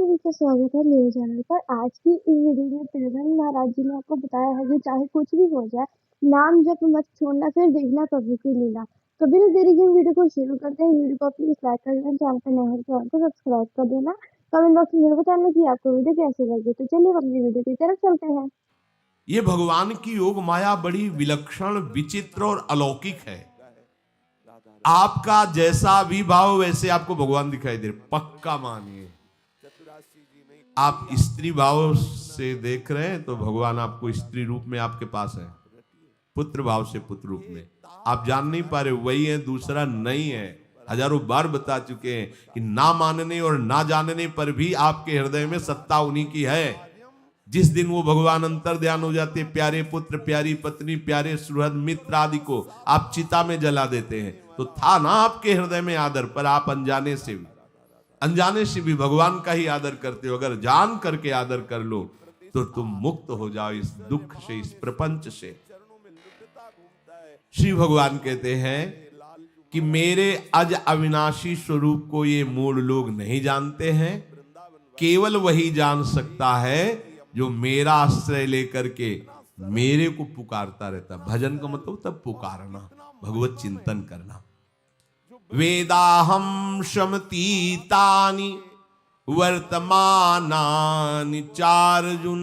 सभी का स्वागत है मेरे चैनल पर। आज की इस वीडियो में प्रहलाद महाराज जी ने आपको बताया है कि चाहे कुछ भी हो जाए, नाम जप मत छोड़ना, फिर देखना प्रभु की लीला। तो बिना देरी के वीडियो को शुरू करते हैं। वीडियो को प्लीज लाइक कर देना, चैनल पर नए हैं तो चैनल को सब्सक्राइब कर देना, कमेंट बॉक्स में जरूर बताना कि आपको वीडियो कैसी लगी। तो चलिए अपनी वीडियो की तरफ चलते हैं। ये भगवान की योग माया बड़ी विलक्षण, विचित्र और अलौकिक है। आपका जैसा भी भाव वैसे आपको भगवान दिखाई दे, पक्का मानिए। आप स्त्री भाव से देख रहे हैं तो भगवान आपको स्त्री रूप में आपके पास है, पुत्र भाव से पुत्र रूप में। आप जान नहीं पा रहे वही है, दूसरा नहीं है। हजारों बार बता चुके हैं कि ना मानने और ना जानने पर भी आपके हृदय में सत्ता उन्हीं की है। जिस दिन वो भगवान अंतर ध्यान हो जाते, प्यारे पुत्र, प्यारी पत्नी, प्यारे सुहृद मित्र आदि को आप चिता में जला देते हैं, तो था ना आपके हृदय में आदर, पर आप अनजाने से भी भगवान का ही आदर करते हो। अगर जान करके आदर कर लो तो तुम मुक्त हो जाओ इस दुख से, इस प्रपंच से। श्री भगवान कहते हैं कि मेरे अज अविनाशी स्वरूप को ये मूढ़ लोग नहीं जानते हैं। केवल वही जान सकता है जो मेरा आश्रय लेकर के मेरे को पुकारता रहता। भजन का मतलब तब पुकारना, भगवत चिंतन करना। वेदाहम शमतीतानि वर्तमानानि चार्जुन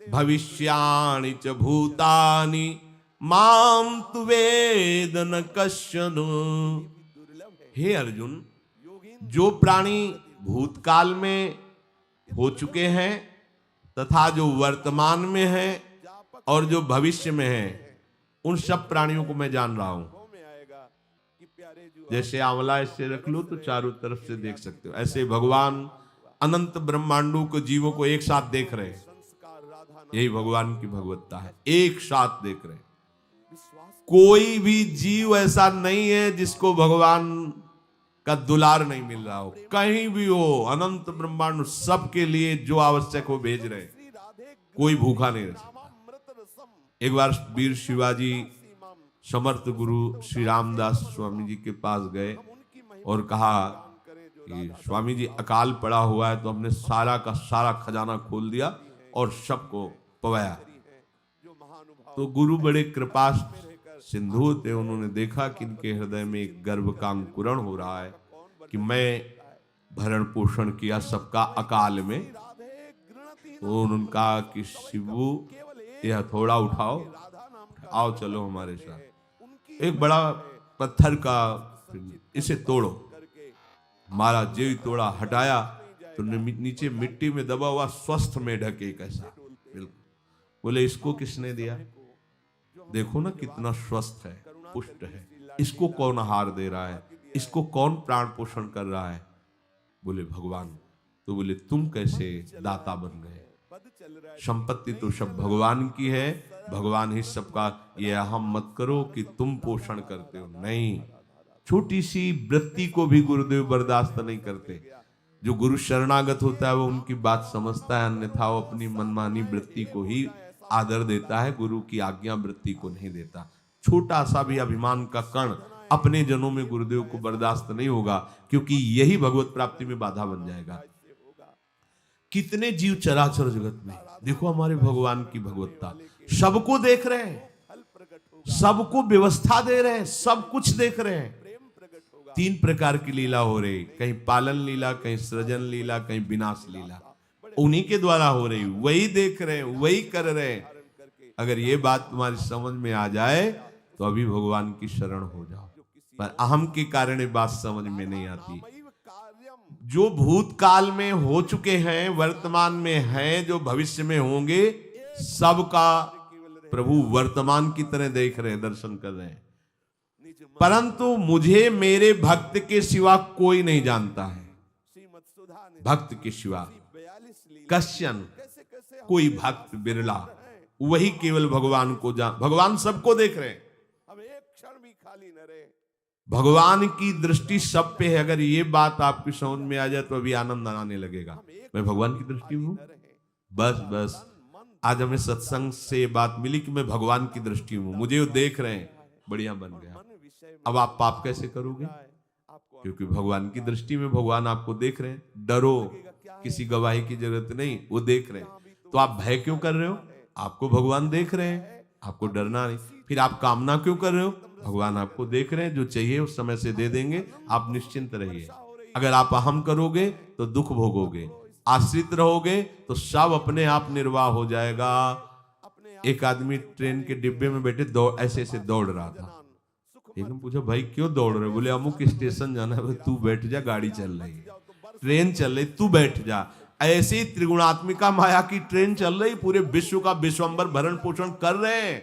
भविष्याणि च भूतानि माम तु वेद न कश्चन। हे अर्जुन, जो प्राणी भूतकाल में हो चुके हैं तथा जो वर्तमान में है और जो भविष्य में है, उन सब प्राणियों को मैं जान रहा हूं। जैसे आंवला ऐसे रख लो तो चारों तरफ से देख सकते हो, ऐसे भगवान अनंत ब्रह्मांडों को, जीवों को एक साथ देख रहे हैं। यही भगवान की भगवत्ता है, एक साथ देख रहे हैं। कोई भी जीव ऐसा नहीं है जिसको भगवान का दुलार नहीं मिल रहा हो। कहीं भी हो, अनंत ब्रह्मांड सबके लिए जो आवश्यक हो भेज रहे। कोई भूखा नहीं रह सकता। एक बार वीर शिवाजी समर्थ गुरु श्री रामदास स्वामी जी के पास गए और कहा कि स्वामी जी, अकाल पड़ा हुआ है तो हमने सारा का सारा खजाना खोल दिया और सबको पवाया। तो गुरु बड़े कृपा सिंधु थे, उन्होंने देखा कि इनके हृदय में एक गर्व का अंकुरण हो रहा है कि मैं भरण पोषण किया सबका अकाल में। तो उन्होंने कहा कि शिवू, यह हथौड़ा उठाओ, आओ चलो हमारे साथ। एक बड़ा पत्थर का, इसे तोड़ो। महाराज जी तोड़ा, हटाया तो नीचे मिट्टी में दबा हुआ स्वस्थ में ढके कैसा, बिल्कुल। बोले इसको किसने दिया? देखो ना कितना स्वस्थ है, पुष्ट है। इसको कौन आहार दे रहा है? इसको कौन प्राण पोषण कर रहा है? बोले भगवान। तो बोले तुम कैसे दाता बन गए? संपत्ति तो सब भगवान की है, भगवान ही सबका। ये अहम मत करो कि तुम पोषण करते हो, नहीं। छोटी सी वृत्ति को भी गुरुदेव बर्दाश्त नहीं करते। जो गुरु शरणागत होता है वो उनकी बात समझता है, अन्यथा वो अपनी मनमानी वृत्ति को ही आदर देता है, गुरु की आज्ञा वृत्ति को नहीं देता। छोटा सा भी अभिमान का कण अपने जनों में गुरुदेव को बर्दाश्त नहीं होगा, क्योंकि यही भगवत प्राप्ति में बाधा बन जाएगा। कितने जीव चराचर जगत में, देखो हमारे भगवान की भगवत्ता, सबको देख रहे हैं, सबको व्यवस्था दे रहे हैं, सब कुछ देख रहे हैं। 3 प्रकार की लीला हो रही, कहीं पालन लीला, कहीं सृजन लीला, कहीं विनाश लीला। उन्हीं के द्वारा हो रही, वही देख रहे हैं, वही कर रहे हैं। अगर ये बात तुम्हारी समझ में आ जाए तो अभी भगवान की शरण हो जाओ। पर अहम के कारण ये बात समझ में नहीं आती। जो भूतकाल में हो चुके हैं, वर्तमान में हैं, जो भविष्य में होंगे, सबका प्रभु वर्तमान की तरह देख रहे हैं, दर्शन कर रहे हैं। परंतु मुझे मेरे भक्त के सिवा कोई नहीं जानता है। भक्त के सिवा कश्यन, कोई भक्त बिरला, वही केवल भगवान को भगवान सबको देख रहे हैं। भगवान की दृष्टि सब पे है। अगर ये बात आपकी समझ में आ जाए तो अभी आनंद आने लगेगा। मैं भगवान की दृष्टि में हूं, बस आज हमें सत्संग से बात मिली कि मैं भगवान की दृष्टि में हूं, मुझे वो देख रहे हैं, बढ़िया बन गया। अब आप पाप कैसे करोगे? क्योंकि भगवान की दृष्टि में भगवान आपको देख रहे हैं। डरो, किसी गवाही की जरूरत नहीं, वो देख रहे हैं। तो आप भय क्यों कर रहे हो? आपको भगवान देख रहे हैं, आपको डरना नहीं। फिर आप कामना क्यों कर रहे हो? भगवान आपको देख रहे हैं, जो चाहिए उस समय से दे देंगे, आप निश्चिंत रहिए। अगर आप अहम करोगे तो दुख भोगोगे, आश्रित रहोगे तो सब अपने आप निर्वाह हो जाएगा। एक आदमी ट्रेन के डिब्बे में बैठे ऐसे ऐसे दौड़ रहा था। एकदम पूछा, भाई क्यों दौड़ रहे? बोले अमुक स्टेशन जाना है। तू बैठ जा, गाड़ी चल रही है, ट्रेन चल रही, तू बैठ जा। ऐसे ही त्रिगुणात्मिका माया की ट्रेन चल रही, पूरे विश्व का विश्वंबर भरण पोषण कर रहे हैं।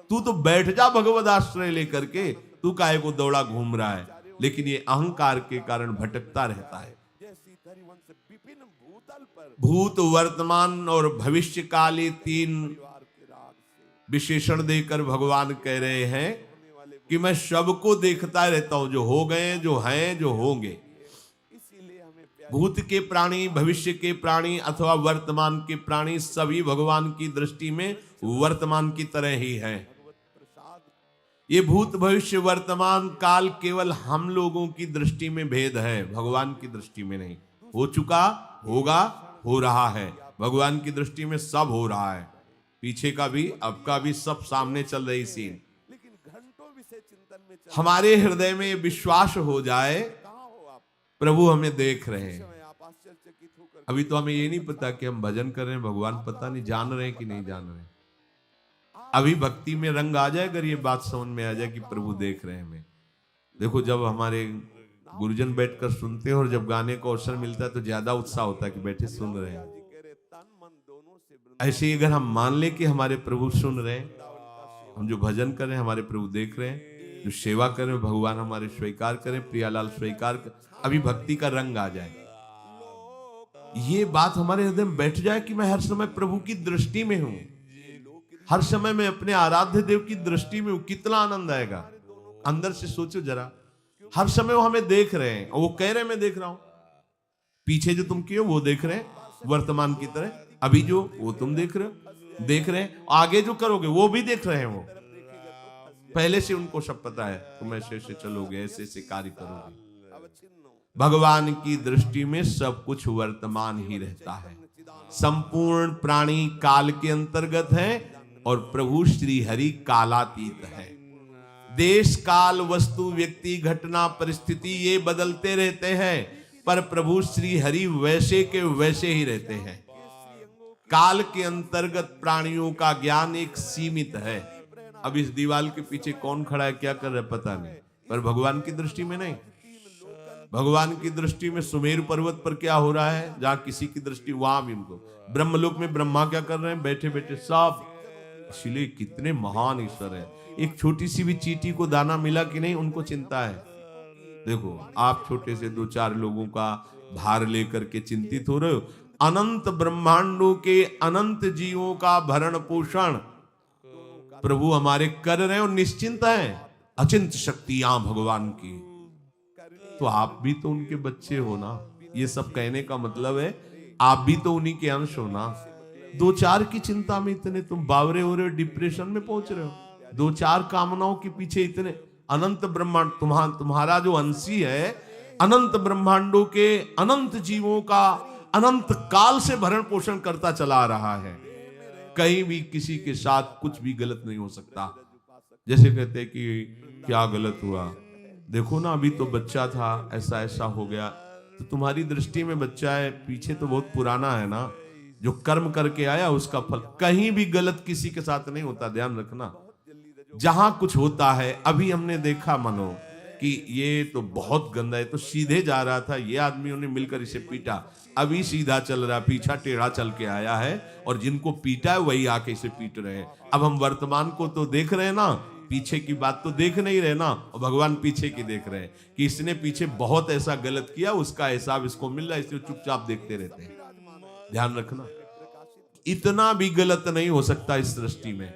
तू तो बैठ जा भगवद आश्रय लेकर के, तू काहे को दौड़ा घूम रहा है? लेकिन ये अहंकार के कारण भटकता रहता है। भूत, वर्तमान और भविष्य काल, ये 3 विशेषण देकर भगवान कह रहे हैं कि मैं सबको देखता रहता हूं, जो हो गए, जो हैं, जो होंगे। भूत के प्राणी, भविष्य के प्राणी अथवा वर्तमान के प्राणी सभी भगवान की दृष्टि में वर्तमान की तरह ही हैं। ये भूत, भविष्य, वर्तमान काल केवल हम लोगों की दृष्टि में भेद है, भगवान की दृष्टि में नहीं। हो चुका, होगा, हो रहा है। भगवान की दृष्टि में सब हो रहा है, पीछे का भी, अब का भी, सब सामने चल रही सीन। हमारे हृदय में विश्वास हो जाए, प्रभु हमें देख रहे हैं। अभी तो हमें ये नहीं पता कि हम भजन कर रहे हैं, भगवान पता नहीं जान रहे हैं कि नहीं जान रहे हैं। अभी भक्ति में रंग आ जाए, अगर ये बात समझ में आ जाए कि प्रभु देख रहे हैं हमें। देखो, जब हमारे गुरुजन बैठकर सुनते हैं और जब गाने को अवसर मिलता है तो ज्यादा उत्साह होता है कि बैठे सुन रहे हैं। ऐसे ही अगर हम मान ले कि हमारे प्रभु सुन रहे हैं, हम जो भजन कर रहे हैं हमारे प्रभु देख रहे हैं, जो सेवा कर रहे हैं भगवान हमारे स्वीकार करें, प्रियालाल स्वीकार कर, अभी भक्ति का रंग आ जाए, ये बात हमारे हृदय में बैठ जाए कि मैं हर समय प्रभु की दृष्टि में हूं, हर समय मैं अपने आराध्य देव की दृष्टि में हूं, कितना आनंद आएगा। अंदर से सोचो जरा, हर समय वो हमें देख रहे हैं और वो कह रहे हैं मैं देख रहा हूं। पीछे जो तुम किए वो देख रहे हैं वर्तमान की तरह, अभी जो वो तुम देख रहे हो, देख रहे हैं, आगे जो करोगे वो भी देख रहे हैं। वो पहले से उनको सब पता है, तुम ऐसे ऐसे चलोगे, ऐसे ऐसे कार्य करोगे। भगवान की दृष्टि में सब कुछ वर्तमान ही रहता है। संपूर्ण प्राणी काल के अंतर्गत है और प्रभु श्री हरि कालातीत है। देश, काल, वस्तु, व्यक्ति, घटना, परिस्थिति ये बदलते रहते हैं, पर प्रभु श्री हरि वैसे के वैसे ही रहते हैं। काल के अंतर्गत प्राणियों का ज्ञान एक सीमित है। अब इस दीवार के पीछे कौन खड़ा है, क्या कर रहा है, पता नहीं, पर भगवान की दृष्टि में नहीं। भगवान की दृष्टि में सुमेरु पर्वत पर क्या हो रहा है, जहां किसी की दृष्टि, वहां भी उनको। ब्रह्मलोक में ब्रह्मा क्या कर रहे हैं, बैठे बैठे सब। इसलिए कितने महान ईश्वर है। एक छोटी सी भी चींटी को दाना मिला कि नहीं, उनको चिंता है। देखो, आप छोटे से 2-4 लोगों का भार लेकर के चिंतित हो रहे हो, अनंत ब्रह्मांडों के अनंत जीवों का भरण पोषण प्रभु हमारे कर रहे हैं और निश्चिंत हैं। अचिंत शक्तियां भगवान की, तो आप भी तो उनके बच्चे हो ना। ये सब कहने का मतलब है आप भी तो उन्हीं के अंश हो ना। 2-4 की चिंता में इतने तुम बावरे हो रहे हो, डिप्रेशन में पहुंच रहे हो। 2-4 कामनाओं के पीछे इतने, अनंत ब्रह्मांड तुम्हारा जो अंशी है, अनंत ब्रह्मांडों के अनंत जीवों का अनंत काल से भरण पोषण करता चला आ रहा है। कहीं भी किसी के साथ कुछ भी गलत नहीं हो सकता। जैसे कहते हैं कि क्या गलत हुआ, देखो ना अभी तो बच्चा था, ऐसा ऐसा हो गया, तो तुम्हारी दृष्टि में बच्चा है, पीछे तो बहुत पुराना है ना, जो कर्म करके आया उसका फल। कहीं भी गलत किसी के साथ नहीं होता, ध्यान रखना। जहां कुछ होता है, अभी हमने देखा मनो कि ये तो बहुत गंदा है, तो सीधे जा रहा था, ये आदमियों ने मिलकर इसे पीटा, अभी सीधा चल रहा, पीछा टेढ़ा चल के आया है, और जिनको पीटा है वही आके इसे पीट रहे हैं। अब हम वर्तमान को तो देख रहे हैं ना, पीछे की बात तो देख नहीं रहे ना, और भगवान पीछे की देख रहे हैं कि इसने पीछे बहुत ऐसा गलत किया, उसका हिसाब इसको मिल रहा है, इसलिए चुपचाप देखते रहते हैं। ध्यान रखना, इतना भी गलत नहीं हो सकता इस सृष्टि में।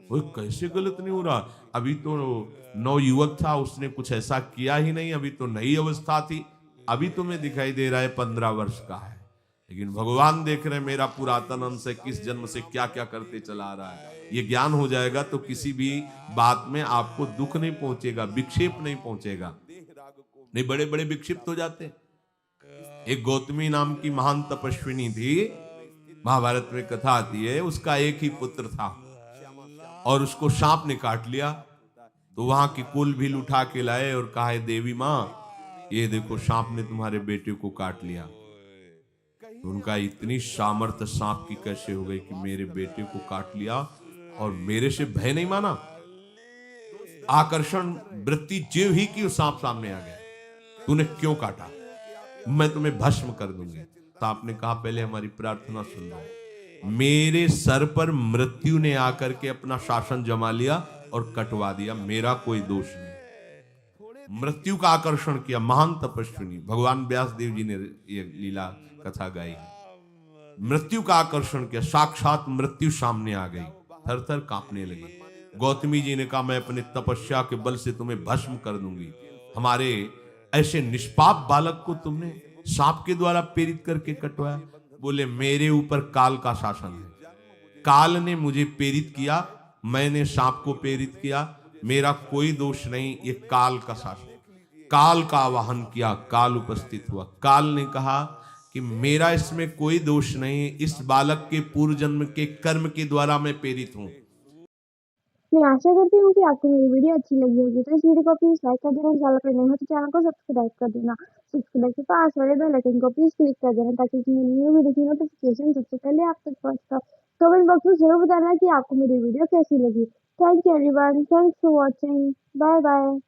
वो कैसे गलत नहीं हो रहा, अभी तो नवयुवक था, उसने कुछ ऐसा किया ही नहीं, अभी तो नई अवस्था थी, अभी तुम्हें दिखाई दे रहा है 15 वर्ष का है, लेकिन भगवान देख रहे हैं मेरा पुरातन अंश है, किस जन्म से क्या क्या करते चला आ रहा है। ये ज्ञान हो जाएगा तो किसी भी बात में आपको दुख नहीं पहुंचेगा, विक्षेप नहीं पहुंचेगा। नहीं, बड़े बड़े विक्षिप्त हो जाते हैं। एक गौतमी नाम की महान तपस्विनी थी, महाभारत में कथा आती है, उसका एक ही पुत्र था और उसको सांप ने काट लिया। तो वहां की कुल भील उठा के लाए और कहा, "हे देवी मां, ये देखो सांप ने तुम्हारे बेटे को काट लिया।" तो उनका इतनी सामर्थ्य सांप की कैसे हो गई कि मेरे बेटे को काट लिया और मेरे से भय नहीं माना। आकर्षण वृत्ति जीव ही की सांप सामने आ गया, तूने क्यों काटा, मैं तुम्हें भस्म कर दूंगी। तो आपने कहा, पहले हमारी प्रार्थना सुन लो। मेरे सर पर मृत्यु ने आकर के अपना शासन जमा लिया और कटवा दिया, मेरा कोई दोष नहीं। मृत्यु का आकर्षण किया, महान तपस्विनी भगवान व्यास देव जी ने ये लीला कथा गाई है। मृत्यु का आकर्षण किया, साक्षात मृत्यु सामने आ गई, थर थर कांपने लगी। गौतमी जी ने कहा, मैं अपने तपस्या के बल से तुम्हें भस्म कर दूंगी। हमारे ऐसे निष्पाप बालक को तुमने सांप के द्वारा प्रेरित करके कटवाया। बोले, मेरे ऊपर काल का शासन है, काल ने मुझे प्रेरित किया, मैंने सांप को प्रेरित किया, मेरा कोई दोष नहीं, ये काल का शासन। काल का आवाहन किया, काल उपस्थित हुआ। काल ने कहा कि मेरा इसमें कोई दोष नहीं, इस बालक के पूर्व जन्म के कर्म के द्वारा मैं प्रेरित हूं। मैं आशा करती हूँ कि आपको मेरी वीडियो अच्छी लगी होगी। तो इस वीडियो को प्लीज लाइक कर देना, चैनल पर नए हो तो चैनल को सब्सक्राइब कर देना। सब्सक्राइब के पास वाले बेल आइकन को प्लीज क्लिक कर देना ताकि मेरी न्यू वीडियो की नोटिफिकेशन सबसे पहले आप तक पहुंचे। तो कमेंट बॉक्स में जरूर बताना कि आपको मेरी वीडियो कैसी लगी। Thank you everyone, thanks for watching, bye bye.